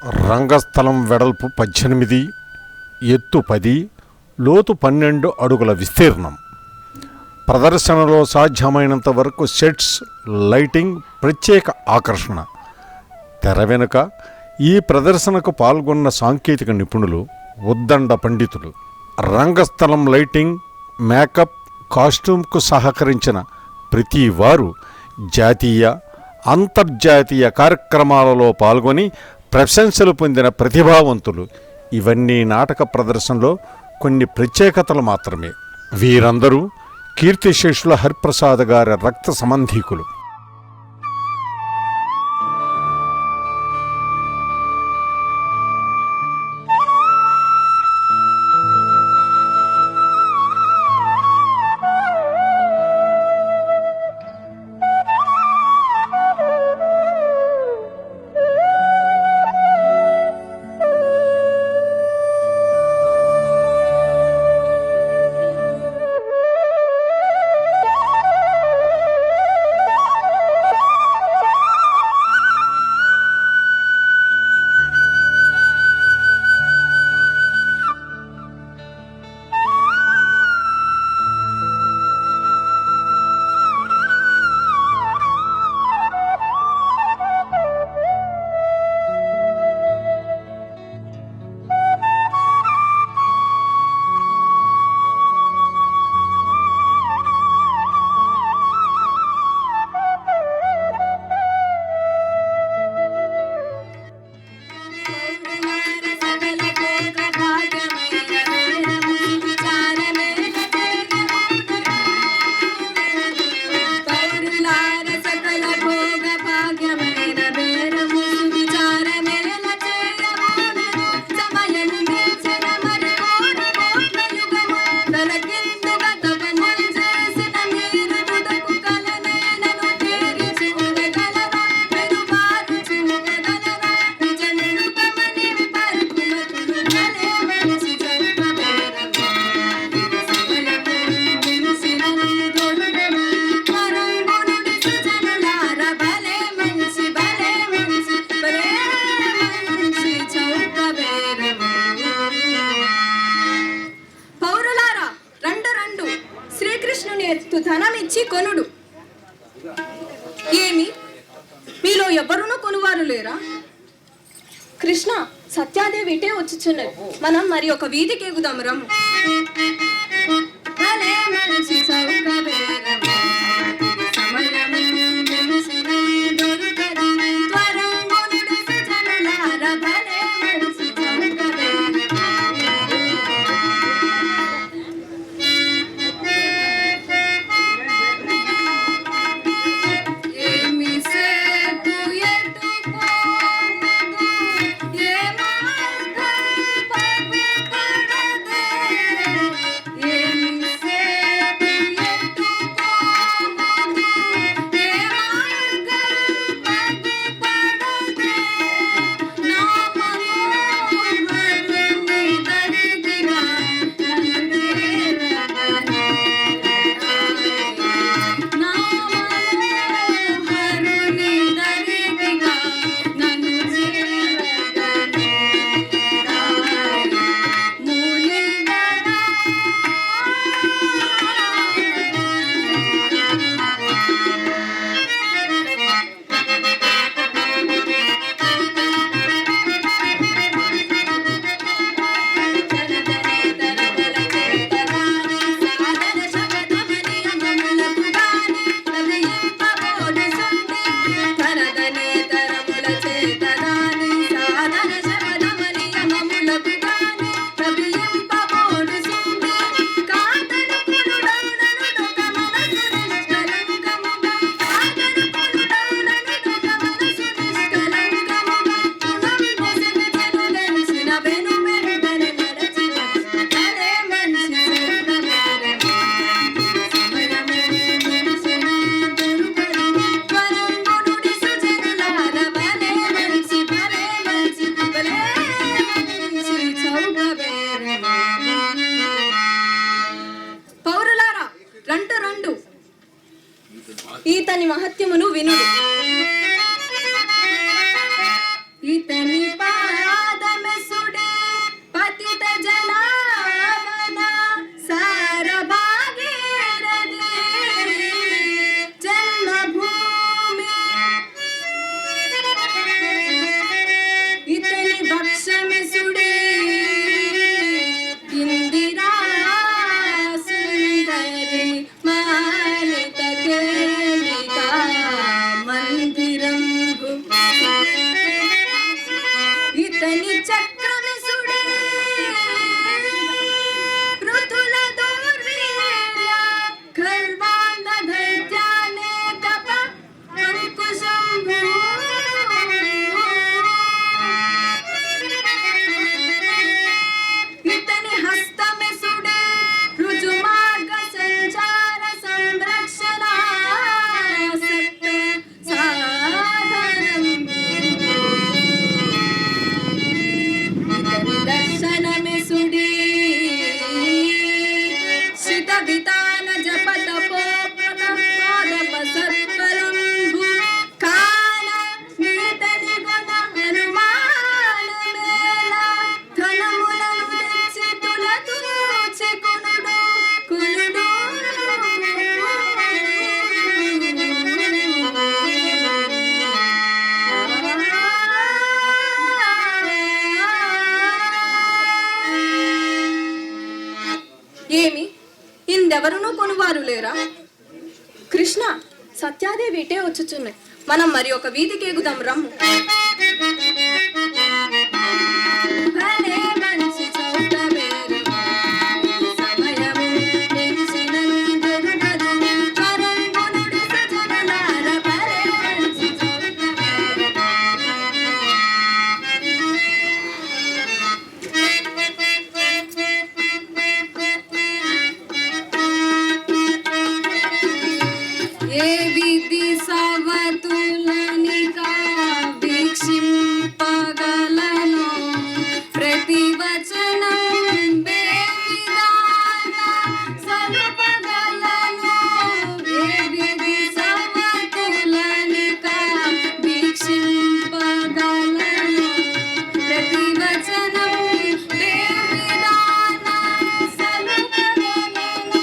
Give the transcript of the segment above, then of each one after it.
రంగస్థలం వెడల్పు 18, ఎత్తు 10, లోతు 12 అడుగుల విస్తీర్ణం. ప్రదర్శనలో సాధ్యమైనంత వరకు సెట్స్, లైటింగ్ ప్రత్యేక ఆకర్షణ. తెర వెనుక ఈ ప్రదర్శనకు పాల్గొన్న సాంకేతిక నిపుణులు, ఉద్దండ పండితులు. రంగస్థలం లైటింగ్, మేకప్, కాస్ట్యూమ్కు సహకరించిన ప్రతి వారు జాతీయ, అంతర్జాతీయ కార్యక్రమాలలో పాల్గొని ప్రశంసలు పొందిన ప్రతిభావంతులు. ఇవన్నీ నాటక ప్రదర్శనలో కొన్ని ప్రత్యేకతలు మాత్రమే. వీరందరూ కీర్తిశేషుల హరిప్రసాద్ గారి రక్త సంబంధీకులు. ధనమిచ్చి కొనుడు. ఏమి మీలో ఎవరునూ కొనువారు లేరా? కృష్ణ, సత్యాదేవి ఇటే వచ్చుచున్నది. మనం మరి ఒక వీధికి ఎగుదాం రమ్ము. ఇతని చక్రమిసుడే పృథుల దౌర్వీర్య ఖర్వాణ దైత్యానే కప అంకుశంభూ ఇతని హస్తమిసుడే రుజుమార్గ సంచార సంరక్షణ సత్య సాధనం ఇతని దర్శనమిసుడే శిత వితాన జప తపో ప్రతపాదప సత్ఫలంభు కాన నీతని గుణ హనుమానమేల ధనములను తెచ్చి తులతూచి కునుడు కునుడు ఏమి ఇందెవరునూ కొనువారు లేరా? కృష్ణ, సత్యాదేవి ఇటే వచ్చుచున్నాయి. మనం మరి ఒక వీధికి ఎగుదాం రమ్ము. భలే మంచి చౌకవేరి సమయము నిలిచినందురుగదు పరంగునుడి సజనులార భలే మంచి చౌకవేరి ఏ విధి సవతులనిక వీక్షింపగలను ప్రతివచనం బేవిధాన సలుపగలను ఏ విధి సవతులనిక వీక్షింపగలను ప్రతివచనం బేవిధాన సలుపగలను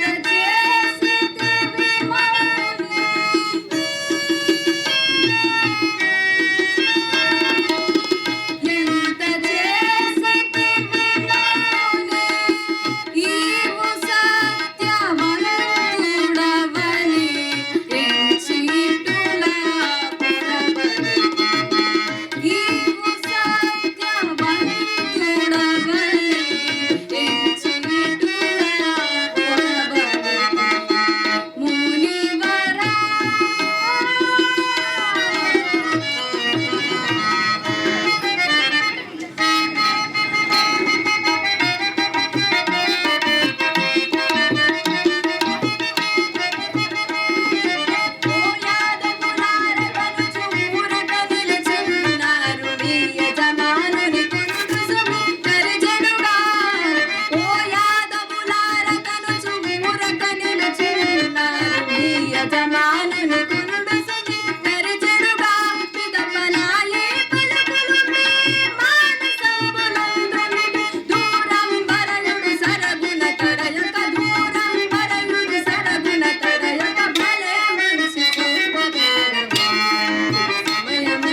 ఎంత చేసితివి మౌని ఎంత చేసితివి మౌని ఈవు సత్యవంతుడవని ఎంచిటులా పురబలి ఈవు సత్యవంతుడవని ఎంచిటులా పురబలి మునివరా ఓ యాదవులారగనుచు ఊరట నిలుచున్నారు నీ యజమానుని కునుడు సుమి కరిజనుగా ఓ యాదవులారగనుచు ఊరట నిలుచున్నారు నీ యజమానుని కునుడు సుమి కరిజనుగా పిదపనాయే పలుకులు మీ మానసంబులందుమిడి దూరం వరయుడు సరగున తడయక దూరం వరయుడు సరగున తడయక భలే మనిషి చూపగలవా సమయము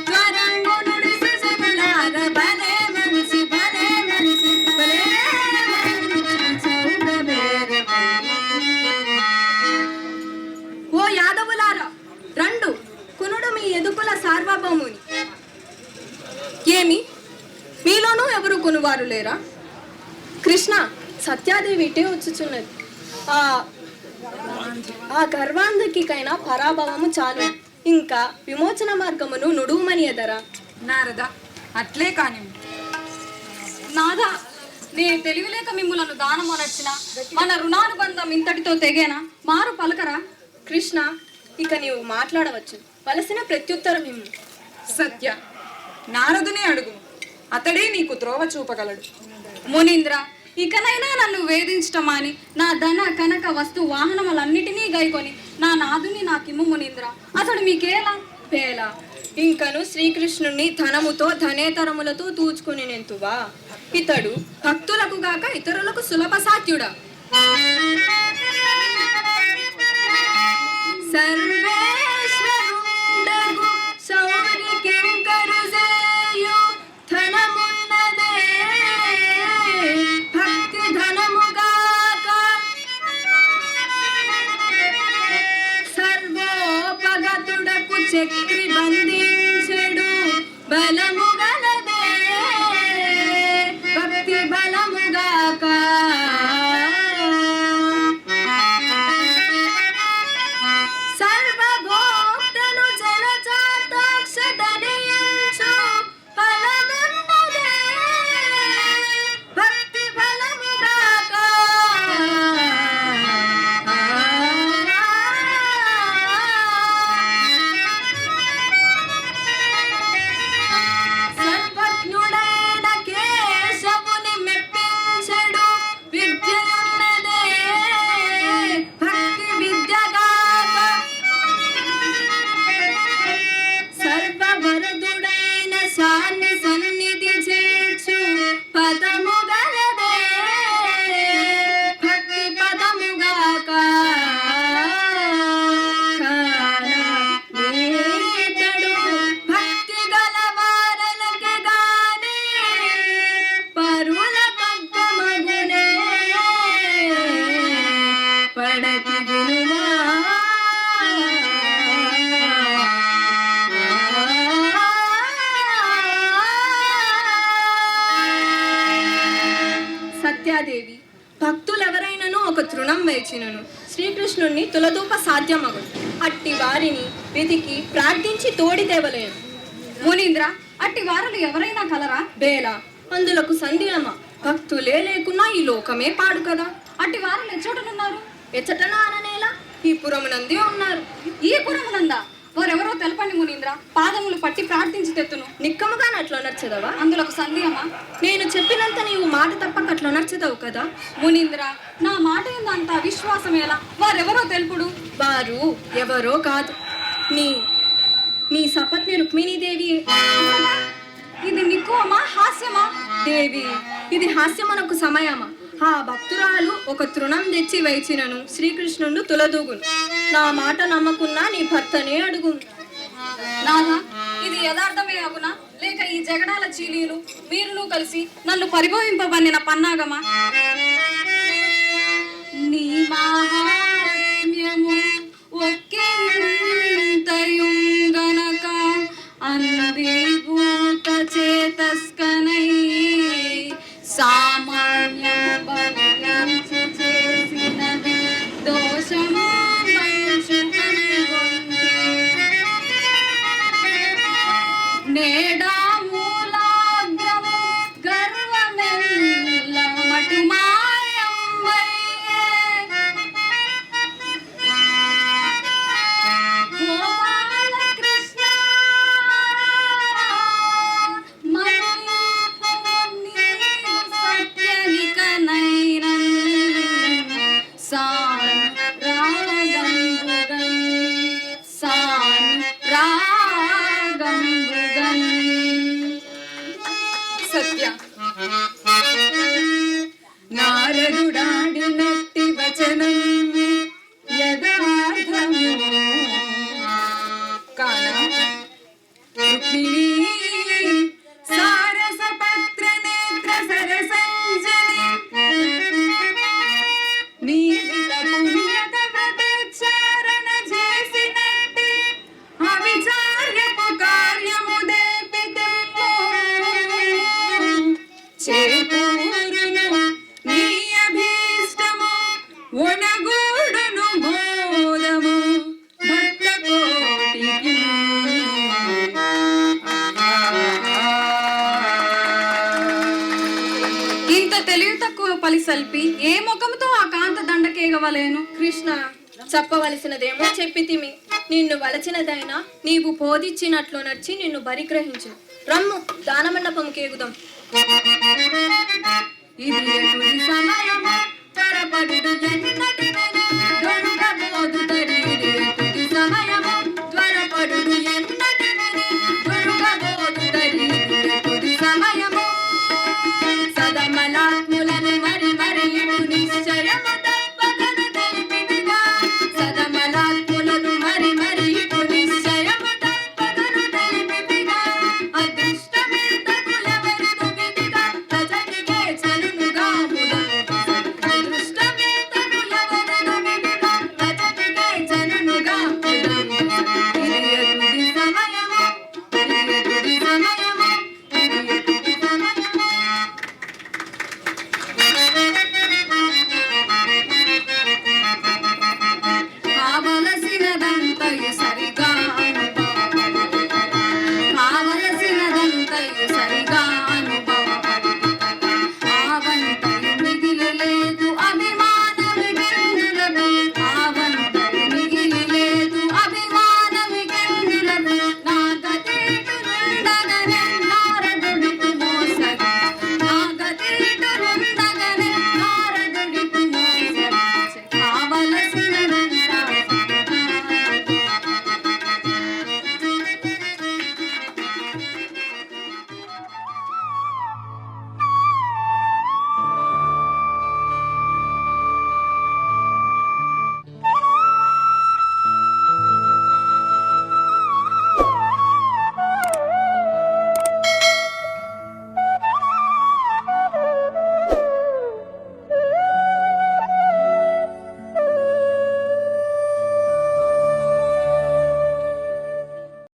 త్వరంగునుడి సుజనులార భలే మనిషి భలే మనిషి భలే మనిషి చూపగలవా. ఓ యాదవులారా, రండు కునుడు మీ ఎదుకుల సార్వభౌముని. ఏమి మీలోనూ ఎవరు కొనువారు లేరా? కృష్ణ, సత్యాదేవి ఇటే వచ్చుచున్నది. ఆ ఆ గర్వాంధకికైనా పరాభవము చాలు, ఇంకా విమోచన మార్గమును నుడువుమని ఎదరా. నారద, అట్లే కాని నాదా, నే తెలివిలేక మిమ్ములను దానమొనర్చిన మన రుణానుబంధం ఇంతటితో తెగేనా? మారు పలకరా? కృష్ణ, ఇక నీవు మాట్లాడవచ్చు. వలసిన ప్రత్యుత్తరం ఇమ్ము. సత్య, నారదునే అడుగు, అతడే నీకు త్రోవ చూపగలడు. మునీంద్ర, ఇకనైనా నన్ను వేధించటమాని నా ధన కనక వస్తు వాహనములన్నిటినీ గైకొని నా నాదుని నాకిమ్ము మునీంద్ర. అతడు మీకేలా? పేల ఇంకను శ్రీకృష్ణుని ధనముతో ధనేతరములతో తూచుకుని నెంతువా? ఇతడు భక్తులకు గాక ఇతరులకు సులభ సాధ్యుడా? సర్వేశ్వరుండగు శౌరికింకరు చేయు ధనమున్నదే భక్తి ధనముగాక సర్వోపగతుడకు చక్రి బంధించెడు బలము గలదే భక్తి బలముగాక సర్వభోక్తను జలచాతాక్షతనియించు ఫలమున్నదే భక్తి బలముగాక సర్వజ్ఞుడైన కేశవుని మెప్పించెడు విద్యయున్నదే భక్తి విద్యగాక సర్వవరదుడైన శాన్ని సన్నిధి చేర్చు పదము గలదే భక్తి పదముగాక కానీతడు భక్తి గలవారలకి గాని పరుల పగ్గమగునే పడతి వినుమా సత్యాదేవి భక్తులెవరైనను ఒక తృణం వేచినను శ్రీకృష్ణుణ్ణి తులదూప సాధ్యమగును అట్టి వారిని వెతికి ప్రార్థించి తోడి తేవలేను మునీంద్ర అట్టి వారులు ఎవరైనా కలరా? బేల అందులకు సందేహమా భక్తులే లేకున్నా ఈ లోకమే పాడు కదా అట్టి వారులు ఎచ్చోటనున్నారు? ఎచ్చటనా అననేలా ఈ పురమునందే ఉన్నారు ఈ పురమునందా? వారెవరో తెలపండి మునీంద్ర, పాదములు పట్టి ప్రార్థించి తెత్తును. నిక్కముగా అట్లా నచ్చదవా? అందులో సందేహమా? నేను చెప్పినంత నీవు మాట తప్పక అట్లా నచ్చదవు కదా మునీంద్ర, నా మాట అంత విశ్వాసం ఎలా? వారెవరో తెలుపుడు. వారు ఎవరో కాదు, నీ నీ సపత్ని రుక్మిణీదేవి. ఇది నిక్కువమా హాస్యమా? దేవి, ఇది హాస్యమనకు సమయమా? ఆ భక్తురాలు ఒక తృణం తెచ్చి వేచినను శ్రీకృష్ణుడు తులదూగును. నా మాట నమ్మకున్నా నీ భర్తనే అడుగును. నాదా, ఇది యథార్థమే అగునా లేక ఈ జగడాల చీలీలు మీరును కలిసి నన్ను పరిభవింపబడిన పన్నాగమా? నీ మహాత్మ్యము ఒక్కింతయుంగనక అందిభూత చేతస్కనై సామాన్యం బలించి చేసినది దోషము నేడా మూలాగ్రము గర్వమెల్ల మటుమాయంబయ్యే గోపాల కృష్ణ సత్యనికనైనన్ సాన్ రాగంబుగన్ సాన్ రాగంబుగన్. సత్య, నారదుడాడినట్టి వచనం యథార్థము కాన రుక్మిణీ సారసపత్ర నేత్ర సరసంజని నీవిత పుణ్యత వ్రతచారణ చేసినట్టి అవిచార్యపు కార్యము దేపితెమ్ము చేకూరును నీ అభీష్టము ఒనగూడును మోదము భక్త కోటికి. ఇంత తెలివి తక్కువ పలిసల్పి ఏ ముఖంతో ఆ కాంత దండకేగవలేను? కృష్ణ, చెప్పవలసినదేమో చెప్పితిమి. నిన్ను వలచినదైనా నీవు బోధించినట్లు నడిచి నిన్ను బరిగ్రహించు. రమ్ము, దానమండపం కేగుదాం. ఇది ఎటుడి సమయము తరపడు ఎన్నటి గడుగబోదు తడి